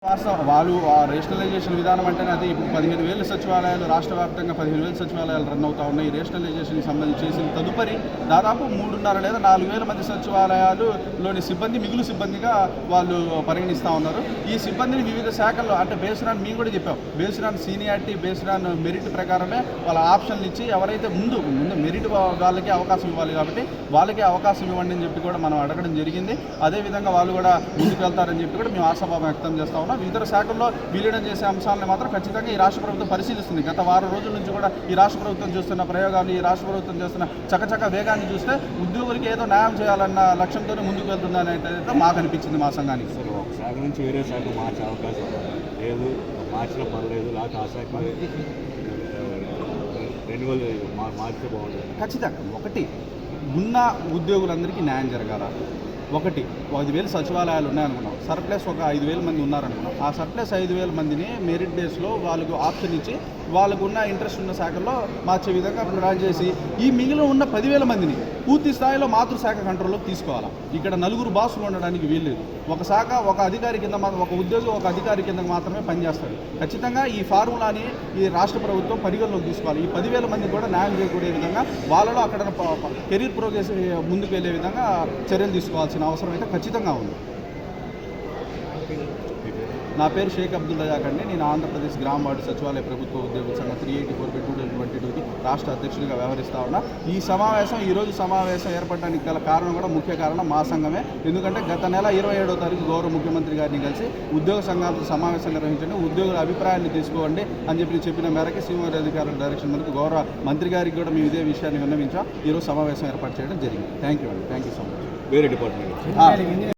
వాళ్ళు రేషనలైజేషన్ విధానం అంటేనే అది ఇప్పుడు 15,000 సచివాలయాలు రాష్ట్ర వ్యాప్తంగా 15,000 సచివాలయాలు రన్ అవుతా ఉన్నాయి. రేషనలైజేషన్కి సంబంధించి చేసిన తదుపరి దాదాపు 3.5 లేదా 4,000 మంది సచివాలయాలులోని సిబ్బంది మిగులు సిబ్బందిగా వాళ్ళు పరిగణిస్తూ ఉన్నారు. ఈ సిబ్బందిని వివిధ శాఖల్లో అంటే బేస్డ్ ఆన్ మేము కూడా చెప్పాం, based on seniority, based on merit ప్రకారమే వాళ్ళ ఆప్షన్లు ఇచ్చి ఎవరైతే ముందు మెరిట్ వాళ్ళకి అవకాశం ఇవ్వాలి కాబట్టి వాళ్ళకి అవకాశం ఇవ్వండి అని చెప్పి కూడా మనం అడగడం జరిగింది. అదేవిధంగా వాళ్ళు కూడా ముందుకు వెళ్తారని చెప్పి కూడా మేము ఆశాభావం వ్యక్తం చేస్తా ఉన్నాం. ఇతర శాఖల్లో విలీనం చేసే అంశాలను మాత్రం ఖచ్చితంగా ఈ రాష్ట్ర ప్రభుత్వం పరిశీలిస్తుంది. గత వారం రోజుల నుంచి కూడా ఈ రాష్ట్ర ప్రభుత్వం చూస్తున్న ప్రయోగాలు, ఈ రాష్ట్ర ప్రభుత్వం చేస్తున్న చకచక వేగాన్ని చూస్తే ఉద్యోగులకి ఏదో న్యాయం చేయాలన్న లక్ష్యంతోనే ముందుకు వెళ్తుందని అయితే మాకు అనిపించింది. మా సంఘానికి సరే ఒక శాఖ నుంచి వేరే శాఖ మార్చే అవకాశం లేదు, మార్చినా పర్లేదు, లేకపోతే ఆ శాఖ రెన్యువల్ మార్చితే బాగుంటుంది. ఖచ్చితంగా ఒకటి ఉన్న ఉద్యోగులందరికీ న్యాయం జరగాల. 10,000 సచివాలయాలు ఉన్నాయనుకున్నాం, సర్ప్లస్ ఒక 5,000 మంది ఉన్నారనుకున్నాం. ఆ సర్ప్లస్ 5,000 మందిని మెరిట్ బేస్లో వాళ్ళకు ఆప్షన్ ఇచ్చి వాళ్ళకు ఉన్న ఇంట్రెస్ట్ ఉన్న శాఖల్లో మార్చే విధంగా ప్లాన్ చేసి ఈ మిగిలిన ఉన్న 10,000 మందిని పూర్తి స్థాయిలో మాతృశాఖ కంట్రోల్లోకి తీసుకోవాలి. ఇక్కడ నలుగురు బాసులు ఉండడానికి వీల్లేదు. ఒక శాఖ ఒక అధికారి కింద ఒక ఉద్యోగి ఒక అధికారి కింద మాత్రమే పనిచేస్తాడు. ఖచ్చితంగా ఈ ఫార్ములాని ఈ రాష్ట్ర ప్రభుత్వం పరిగణలోకి తీసుకోవాలి. ఈ 10,000 మంది కూడా న్యాయం చేయకూడే విధంగా వాళ్ళలో అక్కడ కెరీర్ ప్రోగ్రెస్ ముందుకు వెళ్ళే విధంగా చర్యలు తీసుకోవాల్సిన అవసరం అయితే ఖచ్చితంగా ఉంది. నా పేరు షేక్ అబ్దుల్ రజాక్ అండి. నేను ఆంధ్రప్రదేశ్ గ్రామ వార్డు సచివాలయ ప్రభుత్వ ఉద్యోగుల సంఘం 384/2022కి రాష్ట్ర అధ్యక్షుడిగా వ్యవహరిస్తా ఉన్నా. ఈరోజు సమావేశం ఏర్పడడానికి గల కారణం కూడా ముఖ్య కారణం మా సంఘమే. ఎందుకంటే గత నెల 27వ తారీఖు గౌరవ ముఖ్యమంత్రి గారిని కలిసి ఉద్యోగ సంఘాలతో సమావేశం నిర్వహించండి, ఉద్యోగుల అభిప్రాయాన్ని తీసుకోండి అని చెప్పిన మేరకు సీనియర్ అధికారుల డైరెక్షన్ మేరకు గౌరవ మంత్రి గారికి కూడా మేము ఇదే విషయాన్ని విన్నవించాం. ఈరోజు సమావేశం ఏర్పాటు చేయడం జరిగింది. థ్యాంక్ యూ అండి. Thank you so much. వేరే డిపార్ట్మెంట్